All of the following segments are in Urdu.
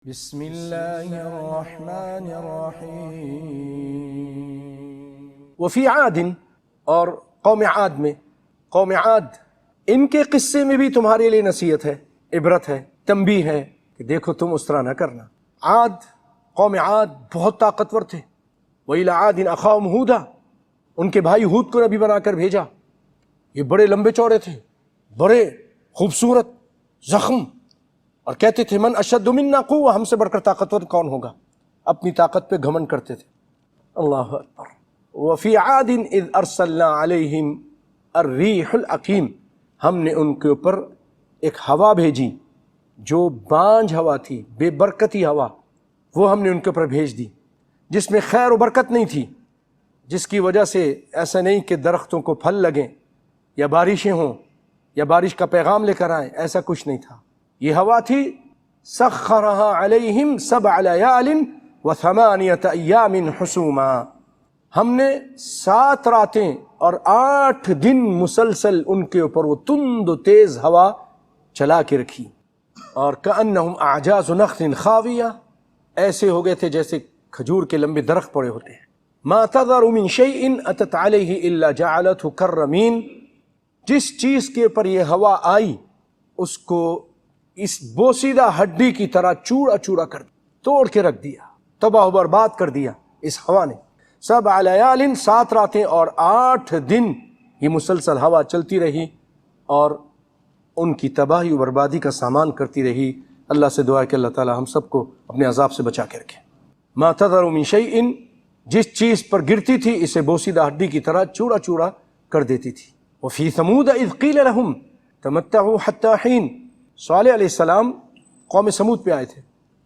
بسم اللہ الرحمن الرحیم۔ وفی عاد، اور قوم عاد میں، قوم عاد ان کے قصے میں بھی تمہارے لیے نصیحت ہے، عبرت ہے، تنبیہ ہے کہ دیکھو تم اس طرح نہ کرنا۔ عاد، قوم عاد بہت طاقتور تھے۔ وَإِلَىٰ عَادٍ أَخَاهُمْ هُودًا، ان کے بھائی ہود کو نبی بنا کر بھیجا۔ یہ بڑے لمبے چوڑے تھے، بڑے خوبصورت، زخم، اور کہتے تھے من اشد منا قوة، ہم سے بڑھ کر طاقتور کون ہوگا، اپنی طاقت پہ گھمنڈ کرتے تھے۔ اللہ اکبر۔ وفی عاد اذ ارسلنا علیہم الریح العقیم، ہم نے ان کے اوپر ایک ہوا بھیجی جو بانجھ ہوا تھی، بے برکتی ہوا، وہ ہم نے ان کے اوپر بھیج دی، جس میں خیر و برکت نہیں تھی، جس کی وجہ سے ایسا نہیں کہ درختوں کو پھل لگیں یا بارشیں ہوں یا بارش کا پیغام لے کر آئیں، ایسا کچھ نہیں تھا۔ یہ ہوا تھی سخرها علیہم 7 لیال و8 ایام حسوما، ہم نے 7 راتیں اور 8 دن مسلسل ان کے اوپر وہ تند و تیز ہوا چلا کے رکھی، اور کأنہم اعجاز نخل خاویہ، ایسے ہو گئے تھے جیسے کھجور کے لمبے درخت پڑے ہوتے ہیں۔ ما تذر من شیء اتت علیہ الا جعلته کالرمین، جس چیز کے اوپر یہ ہوا آئی اس کو اس بوسیدہ ہڈی کی طرح چوڑا چوڑا کر توڑ کے رکھ دیا، تباہ و برباد کر دیا اس ہوا نے۔ 7 لیال، 7 راتیں اور 8 دن یہ مسلسل ہوا چلتی رہی اور ان کی تباہی و بربادی کا سامان کرتی رہی۔ اللہ سے دعا ہے کہ اللہ تعالی ہم سب کو اپنے عذاب سے بچا کے رکھے۔ ما تذر من شیء، جس چیز پر گرتی تھی اسے بوسیدہ ہڈی کی طرح چوڑا چوڑا کر دیتی تھی۔ وفی ثمود اذ قیل لهم تمتعوا حتی حین، صالح علیہ السلام قوم سمود پہ آئے تھے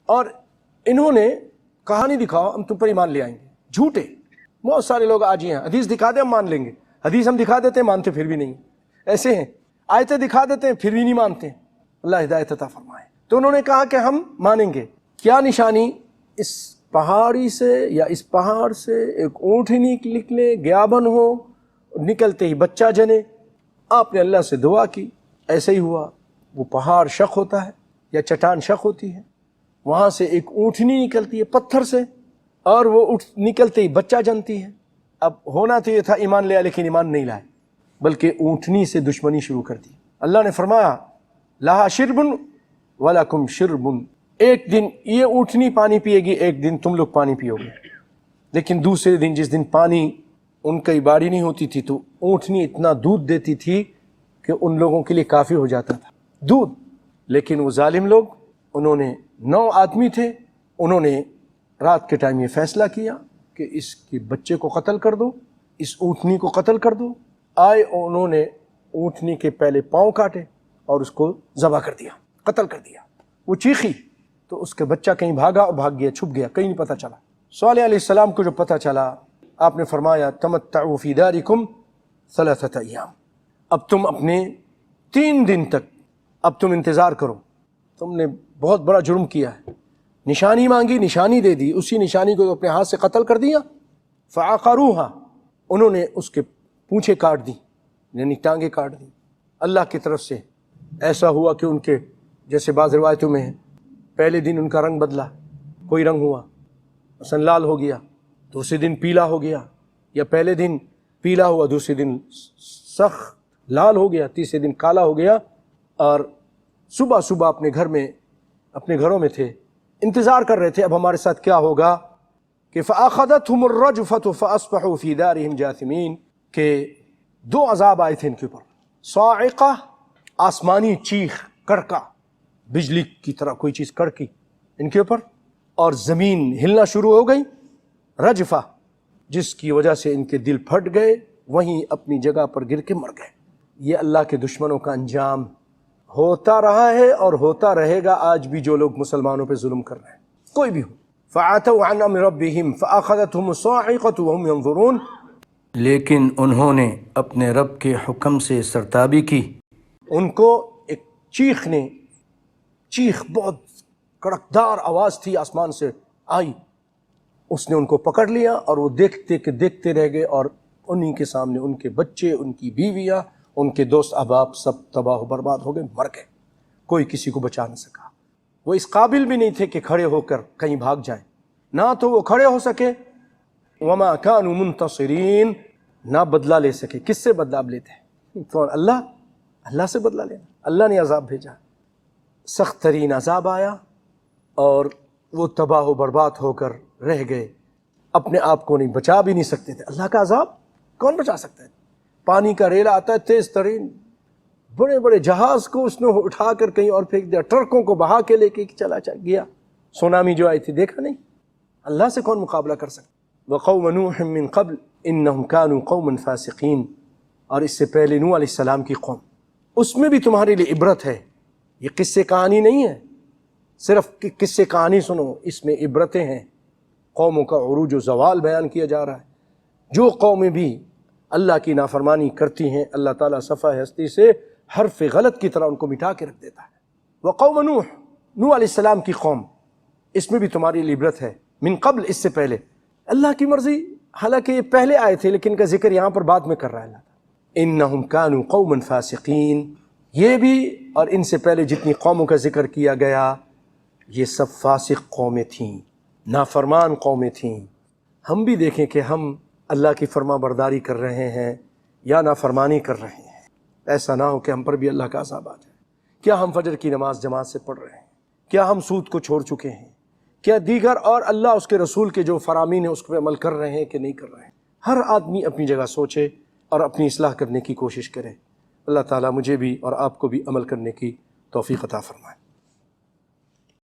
اور انہوں نے کہانی دکھاؤ ہم تم پر ایمان لے آئیں گے۔ جھوٹے بہت سارے لوگ آج ہی ہیں، حدیث دکھا دیں ہم مان لیں گے، حدیث ہم دکھا دیتے ہیں مانتے پھر بھی نہیں، ایسے ہیں، آیتیں دکھا دیتے ہیں پھر بھی نہیں مانتے۔ اللہ ہدایت عطا فرمائے۔ تو انہوں نے کہا کہ ہم مانیں گے۔ کیا نشانی؟ اس پہاڑی سے یا اس پہاڑ سے ایک اونٹنی نکلے، گیابن ہو، نکلتے ہی بچہ جنے۔ آپ نے اللہ سے دعا کی، ایسے ہی ہوا۔ وہ پہاڑ شق ہوتا ہے یا چٹان شق ہوتی ہے، وہاں سے ایک اونٹنی نکلتی ہے پتھر سے، اور وہ نکلتے ہی بچہ جنتی ہے۔ اب ہونا تو یہ تھا ایمان لیا، لیکن ایمان نہیں لائے، بلکہ اونٹنی سے دشمنی شروع کر دی۔ اللہ نے فرمایا لہا شرب ولکم شرب، ایک دن یہ اونٹنی پانی پیے گی، ایک دن تم لوگ پانی پیو گے۔ لیکن دوسرے دن جس دن پانی ان کی باری نہیں ہوتی تھی تو اونٹنی اتنا دودھ دیتی تھی کہ ان لوگوں کے لیے کافی ہو جاتا تھا دودھ۔ لیکن وہ ظالم لوگ، انہوں نے 9 آدمی تھے، انہوں نے رات کے ٹائم یہ فیصلہ کیا کہ اس کے بچے کو قتل کر دو، اس اونٹنی کو قتل کر دو۔ آئے انہوں نے اونٹنی کے پہلے پاؤں کاٹے اور اس کو ذبح کر دیا، قتل کر دیا۔ وہ چیخی تو اس کے بچہ کہیں بھاگا اور بھاگ گیا، چھپ گیا، کہیں نہیں پتہ چلا۔ صالح علیہ السلام کو جو پتہ چلا، آپ نے فرمایا تمتعوا فی دارکم 3 ایام، اب تم اپنے 3 دن تک اب تم انتظار کرو، تم نے بہت بڑا جرم کیا ہے۔ نشانی مانگی، نشانی دے دی، اسی نشانی کو اپنے ہاتھ سے قتل کر دیا۔ فعقروها، انہوں نے اس کے پونچھیں کاٹ دی، یعنی ٹانگیں کاٹ دی۔ اللہ کی طرف سے ایسا ہوا کہ ان کے جیسے بعض روایتوں میں ہے، پہلے دن ان کا رنگ بدلا، کوئی رنگ ہوا، مثلا لال ہو گیا، دوسرے دن پیلا ہو گیا، یا پہلے دن پیلا ہوا دوسرے دن سخت لال ہو گیا، تیسرے دن کالا ہو گیا، اور صبح صبح اپنے گھر میں، اپنے گھروں میں تھے، انتظار کر رہے تھے اب ہمارے ساتھ کیا ہوگا۔ کہ فَأَخَذَتْهُمُ الرَّجْفَةُ فَأَصْبَحُوا فِي دَارِهِمْ جَاثِمِينَ، کہ 2 عذاب آئے تھے ان کے اوپر، صاعقہ، آسمانی چیخ، کڑکا، بجلی کی طرح کوئی چیز کڑکی ان کے اوپر، اور زمین ہلنا شروع ہو گئی، رجفہ، جس کی وجہ سے ان کے دل پھٹ گئے، وہیں اپنی جگہ پر گر کے مر گئے۔ یہ اللہ کے دشمنوں کا انجام ہوتا رہا ہے اور ہوتا رہے گا آج بھی، جو لوگ مسلمانوں پہ ظلم کر رہے ہیں، کوئی بھی ہو۔ فَعَتَوْا عَنْ أَمْرِ رَبِّهِمْ فَأَخَذَتْهُمُ الصَّاعِقَةُ وَهُمْ يَنظُرُونَ، لیکن انہوں نے اپنے رب کے حکم سے سرتابی کی، ان کو ایک چیخ نے، چیخ بہت کڑکدار آواز تھی آسمان سے آئی، اس نے ان کو پکڑ لیا اور وہ دیکھتے کہ دیکھتے رہ گئے، اور انہی کے سامنے ان کے بچے، ان کی بیویاں، ان کے دوست احباب سب تباہ و برباد ہو گئے، مر گئے، کوئی کسی کو بچا نہ سکا۔ وہ اس قابل بھی نہیں تھے کہ کھڑے ہو کر کہیں بھاگ جائیں، نہ تو وہ کھڑے ہو سکے، وما كانوا منتصرین، نہ بدلہ لے سکے۔ کس سے بدلہ اب لیتے ہیں؟ کون؟ اللہ سے بدلہ لینا۔ اللہ نے عذاب بھیجا، سخت ترین عذاب آیا اور وہ تباہ و برباد ہو کر رہ گئے، اپنے آپ کو نہیں بچا بھی نہیں سکتے تھے۔ اللہ کا عذاب کون بچا سکتا ہے؟ پانی کا ریلا آتا ہے تیز ترین، بڑے بڑے جہاز کو اس نے اٹھا کر کہیں اور پھینک دیا، ٹرکوں کو بہا کے لے کے چلا گیا۔ سونامی جو آئی تھی دیکھا نہیں؟ اللہ سے کون مقابلہ کر سکتا؟ وقوم نوح من قبل انہم کانوا قوما فاسقین، اور اس سے پہلے نوح علیہ السلام کی قوم، اس میں بھی تمہارے لیے عبرت ہے۔ یہ قصے کہانی نہیں ہے، صرف قصے کہانی سنو، اس میں عبرتیں ہیں۔ قوموں کا عروج و زوال بیان کیا جا رہا ہے۔ جو قومیں بھی اللہ کی نافرمانی کرتی ہیں، اللہ تعالیٰ صفحہ ہستی سے حرف غلط کی طرح ان کو مٹا کے رکھ دیتا ہے۔ وقوم نوح علیہ السلام کی قوم، اس میں بھی تمہاری لیے عبرت ہے۔ من قبل، اس سے پہلے، اللہ کی مرضی، حالانکہ یہ پہلے آئے تھے لیکن ان کا ذکر یہاں پر بعد میں کر رہا ہے اللہ تعالیٰ۔ انہم کانوا قوما فاسقین، یہ بھی اور ان سے پہلے جتنی قوموں کا ذکر کیا گیا یہ سب فاسق قومیں تھیں، نافرمان قومیں تھیں۔ ہم بھی دیکھیں کہ ہم اللہ کی فرما برداری کر رہے ہیں یا نافرمانی کر رہے ہیں، ایسا نہ ہو کہ ہم پر بھی اللہ کا عذاب آ جائے۔ کیا ہم فجر کی نماز جماعت سے پڑھ رہے ہیں؟ کیا ہم سود کو چھوڑ چکے ہیں؟ کیا دیگر اور اللہ اس کے رسول کے جو فرامین ہیں اس پہ عمل کر رہے ہیں کہ نہیں کر رہے ہیں؟ ہر آدمی اپنی جگہ سوچے اور اپنی اصلاح کرنے کی کوشش کرے۔ اللہ تعالیٰ مجھے بھی اور آپ کو بھی عمل کرنے کی توفیق عطا فرمائے۔